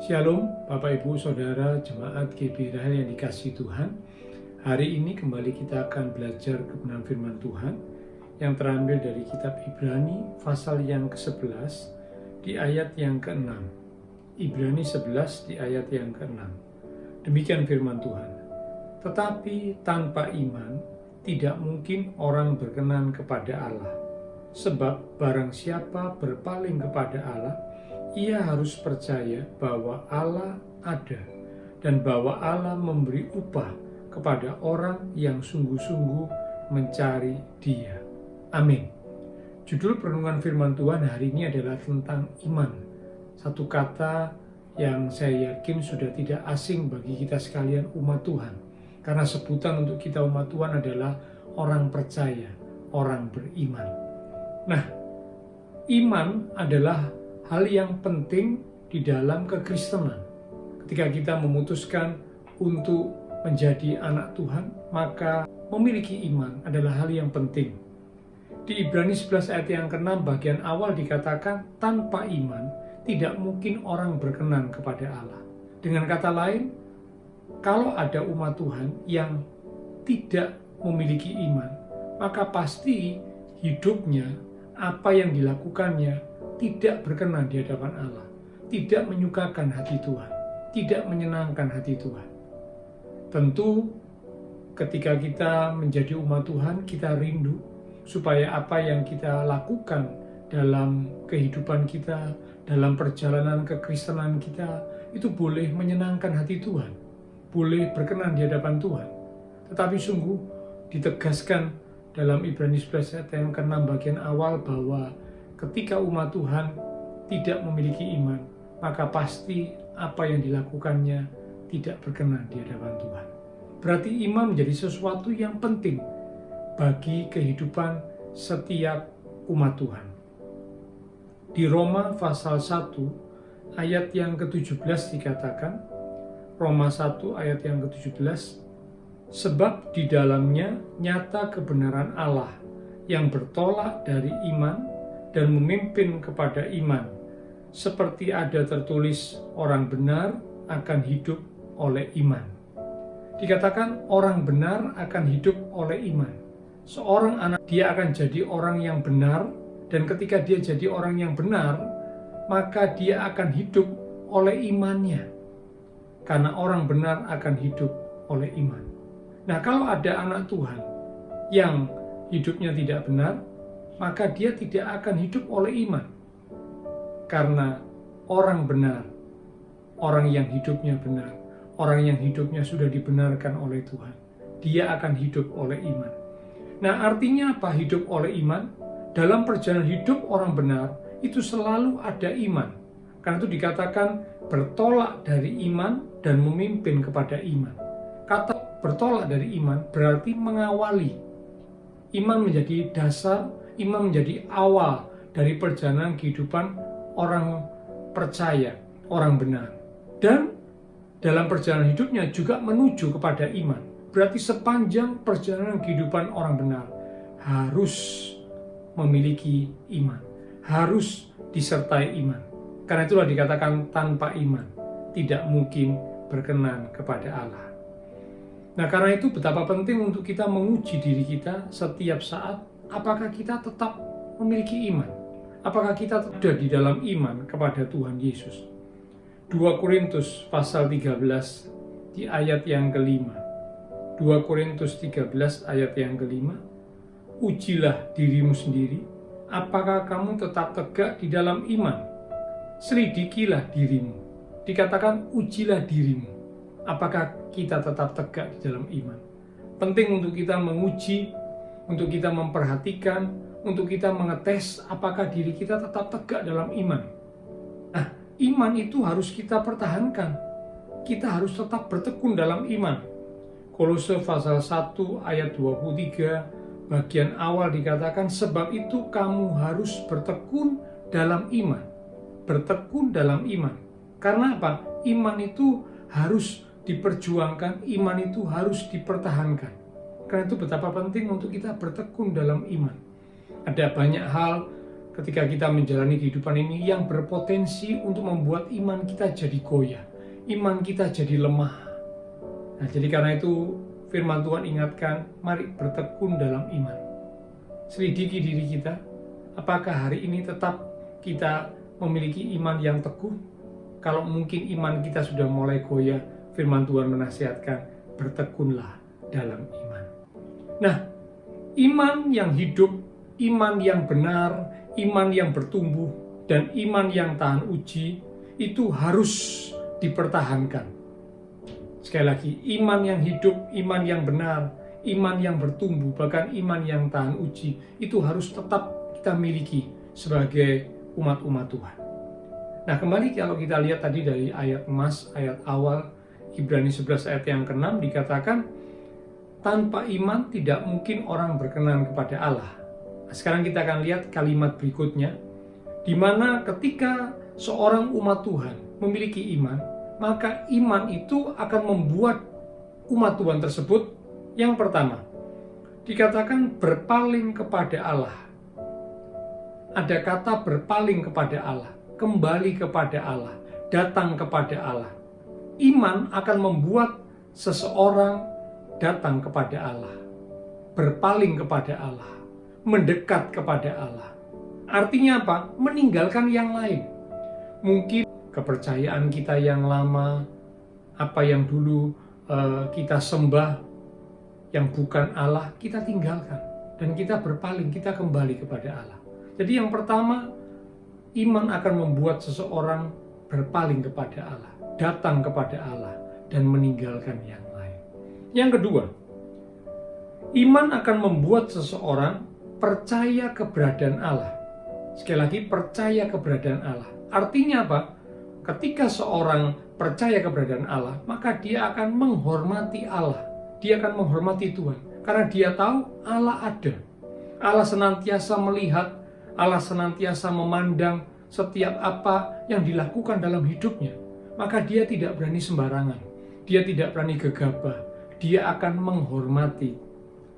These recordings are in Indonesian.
Shalom Bapak Ibu Saudara Jemaat GBI yang dikasihi Tuhan. Hari ini kembali kita akan belajar kebenaran firman Tuhan yang terambil dari kitab Ibrani pasal yang ke-11 di ayat yang ke-6. Ibrani 11 di ayat yang ke-6. Demikian firman Tuhan. Tetapi tanpa iman tidak mungkin orang berkenan kepada Allah. Sebab barang siapa berpaling kepada Allah, ia harus percaya bahwa Allah ada dan bahwa Allah memberi upah kepada orang yang sungguh-sungguh mencari Dia. Amin. Judul perenungan firman Tuhan hari ini adalah tentang iman. Satu kata yang saya yakin sudah tidak asing bagi kita sekalian umat Tuhan. Karena sebutan untuk kita umat Tuhan adalah orang percaya, orang beriman. Nah, iman adalah hal yang penting di dalam kekristenan. Ketika kita memutuskan untuk menjadi anak Tuhan, maka memiliki iman adalah hal yang penting. Di Ibrani 11 ayat yang ke-6 bagian awal dikatakan, tanpa iman tidak mungkin orang berkenan kepada Allah. Dengan kata lain, kalau ada umat Tuhan yang tidak memiliki iman, maka pasti hidupnya, apa yang dilakukannya tidak berkenan di hadapan Allah, tidak menyukakan hati Tuhan, tidak menyenangkan hati Tuhan. Tentu ketika kita menjadi umat Tuhan, kita rindu supaya apa yang kita lakukan dalam kehidupan kita, dalam perjalanan kekristenan kita, itu boleh menyenangkan hati Tuhan, boleh berkenan di hadapan Tuhan. Tetapi sungguh ditegaskan dalam Ibrani 11 ayat yang ke-6 bagian awal bahwa ketika umat Tuhan tidak memiliki iman, maka pasti apa yang dilakukannya tidak berkenan di hadapan Tuhan. Berarti iman menjadi sesuatu yang penting bagi kehidupan setiap umat Tuhan. Di Roma pasal 1 ayat yang ke-17 dikatakan, Roma 1 ayat yang ke-17, sebab di dalamnya nyata kebenaran Allah yang bertolak dari iman dan memimpin kepada iman, seperti ada tertulis orang benar akan hidup oleh iman. Dikatakan orang benar akan hidup oleh iman. Seorang anak, dia akan jadi orang yang benar, dan ketika dia jadi orang yang benar, maka dia akan hidup oleh imannya. Karena orang benar akan hidup oleh iman. Nah, kalau ada anak Tuhan yang hidupnya tidak benar, maka dia tidak akan hidup oleh iman. Karena orang benar, orang yang hidupnya benar, orang yang hidupnya sudah dibenarkan oleh Tuhan, dia akan hidup oleh iman. Nah, artinya apa hidup oleh iman? Dalam perjalanan hidup orang benar, itu selalu ada iman. Karena itu dikatakan bertolak dari iman dan memimpin kepada iman. Kata bertolak dari iman berarti mengawali. Iman menjadi dasar, iman menjadi awal dari perjalanan kehidupan orang percaya, orang benar. Dan dalam perjalanan hidupnya juga menuju kepada iman. Berarti sepanjang perjalanan kehidupan orang benar harus memiliki iman, harus disertai iman. Karena itulah dikatakan tanpa iman tidak mungkin berkenan kepada Allah. Nah, karena itu betapa penting untuk kita menguji diri kita setiap saat, apakah kita tetap memiliki iman? Apakah kita ada di dalam iman kepada Tuhan Yesus? 2 Korintus pasal 13 di ayat yang ke-5. 2 Korintus 13 ayat yang ke-5. Ujilah dirimu sendiri, apakah kamu tetap tegak di dalam iman? Selidikilah dirimu. Dikatakan ujilah dirimu, apakah kita tetap tegak di dalam iman. Penting untuk kita menguji, untuk kita memperhatikan, untuk kita mengetes apakah diri kita tetap tegak dalam iman. Nah, iman itu harus kita pertahankan. Kita harus tetap bertekun dalam iman. Kolose pasal 1 ayat 23 bagian awal dikatakan, sebab itu kamu harus bertekun dalam iman. Bertekun dalam iman. Karena apa? Iman itu harus diperjuangkan, iman itu harus dipertahankan. Karena itu betapa penting untuk kita bertekun dalam iman. Ada banyak hal ketika kita menjalani kehidupan ini yang berpotensi untuk membuat iman kita jadi goyah, iman kita jadi lemah. Nah, jadi karena itu firman Tuhan ingatkan, mari bertekun dalam iman. Selidiki diri kita, apakah hari ini tetap kita memiliki iman yang teguh? Kalau mungkin iman kita sudah mulai goyah, firman Tuhan menasihatkan, bertekunlah dalam iman. Nah, iman yang hidup, iman yang benar, iman yang bertumbuh, dan iman yang tahan uji, itu harus dipertahankan. Sekali lagi, iman yang hidup, iman yang benar, iman yang bertumbuh, bahkan iman yang tahan uji, itu harus tetap kita miliki sebagai umat-umat Tuhan. Nah, kembali kalau kita lihat tadi dari ayat emas, ayat awal, Ibrani 11 ayat yang ke-6 dikatakan, tanpa iman tidak mungkin orang berkenan kepada Allah. Nah, sekarang kita akan lihat kalimat berikutnya, di mana ketika seorang umat Tuhan memiliki iman, maka iman itu akan membuat umat Tuhan tersebut, yang pertama, dikatakan berpaling kepada Allah. Ada kata berpaling kepada Allah, kembali kepada Allah, datang kepada Allah. Iman akan membuat seseorang datang kepada Allah, berpaling kepada Allah, mendekat kepada Allah. Artinya apa? Meninggalkan yang lain. Mungkin kepercayaan kita yang lama, apa yang dulu kita sembah, yang bukan Allah, kita tinggalkan. Dan kita berpaling, kita kembali kepada Allah. Jadi yang pertama, iman akan membuat seseorang berpaling kepada Allah, datang kepada Allah, dan meninggalkan yang lain. Yang kedua, iman akan membuat seseorang percaya keberadaan Allah. Sekali lagi, percaya keberadaan Allah. Artinya apa? Ketika seorang percaya keberadaan Allah, maka dia akan menghormati Allah. Dia akan menghormati Tuhan. Karena dia tahu Allah ada. Allah senantiasa melihat, Allah senantiasa memandang setiap apa yang dilakukan dalam hidupnya. Maka dia tidak berani sembarangan. Dia tidak berani gegabah. Dia akan menghormati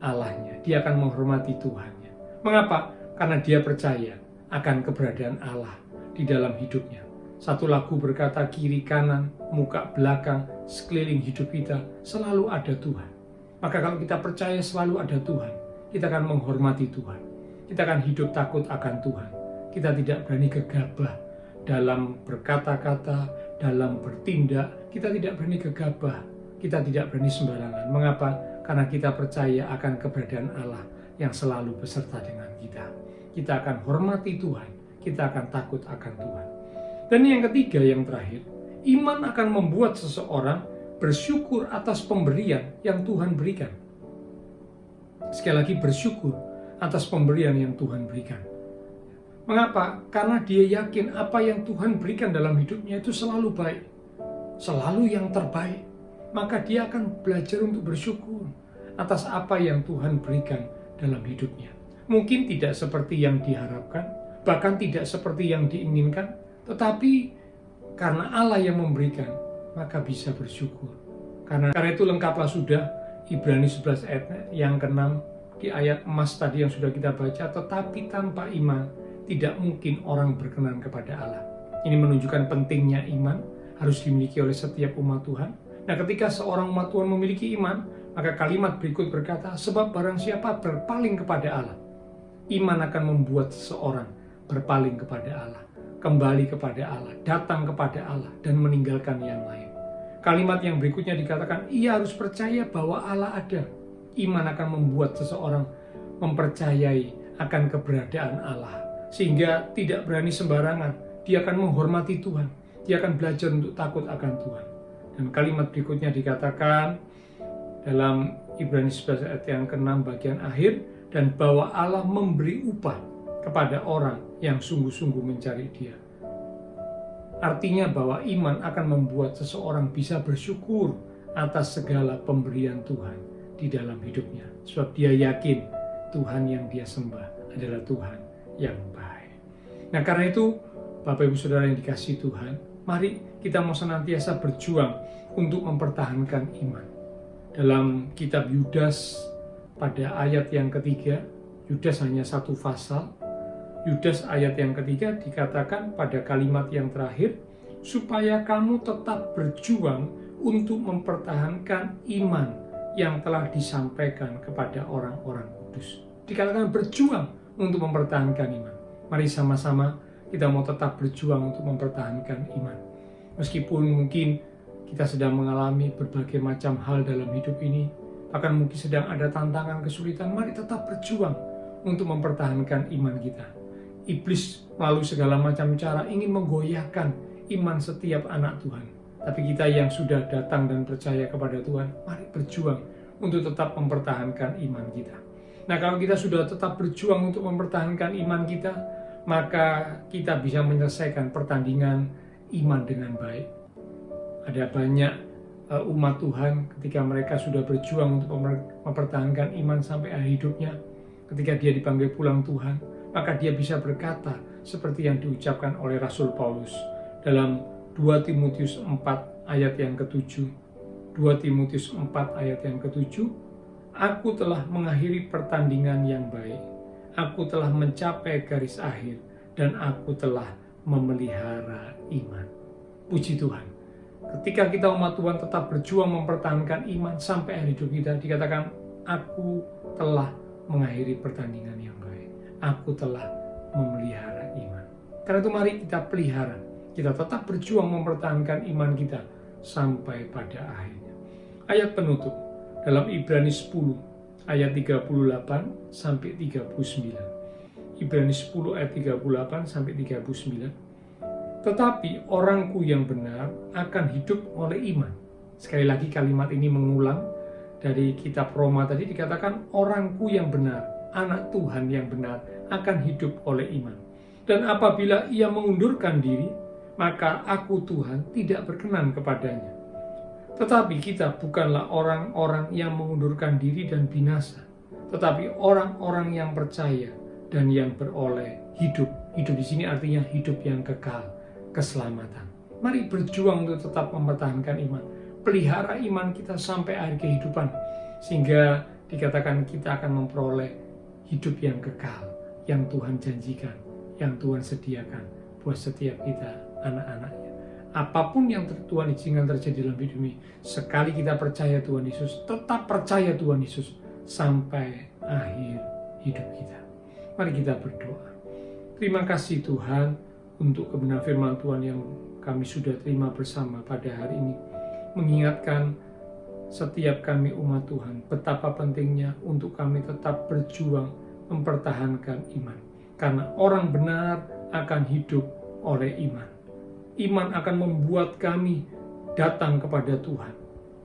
Allahnya. Dia akan menghormati Tuhannya. Mengapa? Karena dia percaya akan keberadaan Allah di dalam hidupnya. Satu lagu berkata, kiri kanan, muka belakang, sekeliling hidup kita selalu ada Tuhan. Maka kalau kita percaya selalu ada Tuhan, kita akan menghormati Tuhan. Kita akan hidup takut akan Tuhan. Kita tidak berani gegabah dalam berkata-kata, dalam bertindak. Kita tidak berani gegabah. Kita tidak berani sembarangan. Mengapa? Karena kita percaya akan keberadaan Allah yang selalu beserta dengan kita. Kita akan hormati Tuhan. Kita akan takut akan Tuhan. Dan yang ketiga, yang terakhir, iman akan membuat seseorang bersyukur atas pemberian yang Tuhan berikan. Sekali lagi, bersyukur atas pemberian yang Tuhan berikan. Mengapa? Karena dia yakin apa yang Tuhan berikan dalam hidupnya itu selalu baik, selalu yang terbaik. Maka dia akan belajar untuk bersyukur atas apa yang Tuhan berikan dalam hidupnya. Mungkin tidak seperti yang diharapkan, bahkan tidak seperti yang diinginkan, tetapi karena Allah yang memberikan, maka bisa bersyukur. Karena itu lengkaplah sudah Ibrani 11 ayat yang ke-6 di ayat emas tadi yang sudah kita baca, tetapi tanpa iman tidak mungkin orang berkenan kepada Allah. Ini menunjukkan pentingnya iman harus dimiliki oleh setiap umat Tuhan. Nah, ketika seorang umat Tuhan memiliki iman, maka kalimat berikut berkata, sebab barang siapa berpaling kepada Allah, iman akan membuat seseorang berpaling kepada Allah, kembali kepada Allah, datang kepada Allah, dan meninggalkan yang lain. Kalimat yang berikutnya dikatakan, ia harus percaya bahwa Allah ada. Iman akan membuat seseorang mempercayai akan keberadaan Allah, sehingga tidak berani sembarangan. Dia akan menghormati Tuhan. Dia akan belajar untuk takut akan Tuhan. Dan kalimat berikutnya dikatakan dalam Ibrani 11 ayat yang ke-6 bagian akhir, dan bahwa Allah memberi upah kepada orang yang sungguh-sungguh mencari Dia. Artinya bahwa iman akan membuat seseorang bisa bersyukur atas segala pemberian Tuhan di dalam hidupnya. Sebab dia yakin Tuhan yang dia sembah adalah Tuhan yang baik. Nah, karena itu Bapak Ibu Saudara yang dikasihi Tuhan, mari kita mau senantiasa berjuang untuk mempertahankan iman. Dalam kitab Yudas pada ayat yang ketiga, Yudas hanya satu pasal, Yudas ayat yang ketiga dikatakan pada kalimat yang terakhir, supaya kamu tetap berjuang untuk mempertahankan iman yang telah disampaikan kepada orang-orang kudus. Dikatakan berjuang untuk mempertahankan iman. Mari sama-sama kita mau tetap berjuang untuk mempertahankan iman. Meskipun mungkin kita sedang mengalami berbagai macam hal dalam hidup ini, bahkan mungkin sedang ada tantangan, kesulitan, mari tetap berjuang untuk mempertahankan iman kita. Iblis melalui segala macam cara ingin menggoyahkan iman setiap anak Tuhan. Tapi kita yang sudah datang dan percaya kepada Tuhan, mari berjuang untuk tetap mempertahankan iman kita. Nah, kalau kita sudah tetap berjuang untuk mempertahankan iman kita, maka kita bisa menyelesaikan pertandingan iman dengan baik. Ada banyak umat Tuhan ketika mereka sudah berjuang untuk mempertahankan iman sampai akhir hidupnya, ketika dia dipanggil pulang Tuhan, maka dia bisa berkata seperti yang diucapkan oleh Rasul Paulus dalam 2 Timotius 4 ayat yang ke-7. 2 Timotius 4 ayat yang ke-7, aku telah mengakhiri pertandingan yang baik, aku telah mencapai garis akhir, dan aku telah memelihara iman. Puji Tuhan. Ketika kita umat Tuhan tetap berjuang mempertahankan iman sampai akhir hidup kita, dikatakan, aku telah mengakhiri pertandingan yang baik. Aku telah memelihara iman. Karena itu mari kita pelihara. Kita tetap berjuang mempertahankan iman kita sampai pada akhirnya. Ayat penutup dalam Ibrani 10 ayat 38 sampai 39. Ibrani 10 ayat 38 sampai 39. Tetapi orangku yang benar akan hidup oleh iman. Sekali lagi kalimat ini mengulang dari kitab Roma tadi, dikatakan orangku yang benar, anak Tuhan yang benar akan hidup oleh iman. Dan apabila ia mengundurkan diri, maka aku Tuhan tidak berkenan kepadanya. Tetapi kita bukanlah orang-orang yang mengundurkan diri dan binasa, tetapi orang-orang yang percaya dan yang beroleh hidup. Hidup di sini artinya hidup yang kekal, keselamatan. Mari berjuang untuk tetap mempertahankan iman. Pelihara iman kita sampai akhir kehidupan, sehingga dikatakan kita akan memperoleh hidup yang kekal, yang Tuhan janjikan, yang Tuhan sediakan buat setiap kita, anak-anaknya. Apapun yang Tuhan izinkan terjadi dalam hidup ini, sekali kita percaya Tuhan Yesus, tetap percaya Tuhan Yesus sampai akhir hidup kita. Mari kita berdoa. Terima kasih Tuhan untuk kebenaran firman Tuhan yang kami sudah terima bersama pada hari ini. Mengingatkan setiap kami umat Tuhan betapa pentingnya untuk kami tetap berjuang mempertahankan iman. Karena orang benar akan hidup oleh iman. Iman akan membuat kami datang kepada Tuhan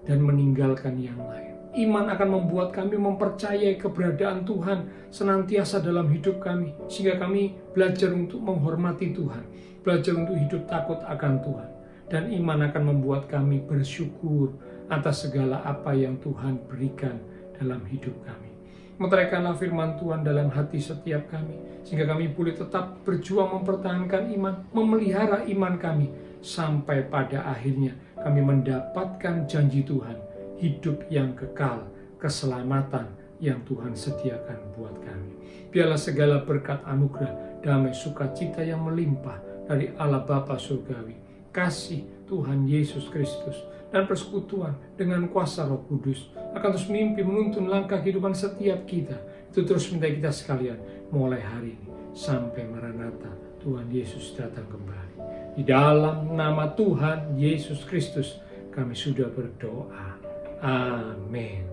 dan meninggalkan yang lain. Iman akan membuat kami mempercayai keberadaan Tuhan senantiasa dalam hidup kami, sehingga kami belajar untuk menghormati Tuhan, belajar untuk hidup takut akan Tuhan. Dan iman akan membuat kami bersyukur atas segala apa yang Tuhan berikan dalam hidup kami. Meteraikanlah firman Tuhan dalam hati setiap kami, sehingga kami boleh tetap berjuang mempertahankan iman, memelihara iman kami, sampai pada akhirnya kami mendapatkan janji Tuhan, hidup yang kekal, keselamatan yang Tuhan sediakan buat kami. Biarlah segala berkat anugerah, damai, sukacita yang melimpah dari Allah Bapa Surgawi, kasih Tuhan Yesus Kristus, dan persekutuan dengan kuasa Roh Kudus akan terus memimpin menuntun langkah kehidupan setiap kita. Itu terus minta kita sekalian mulai hari ini sampai Maranatha Tuhan Yesus datang kembali. Di dalam nama Tuhan Yesus Kristus kami sudah berdoa. Amin.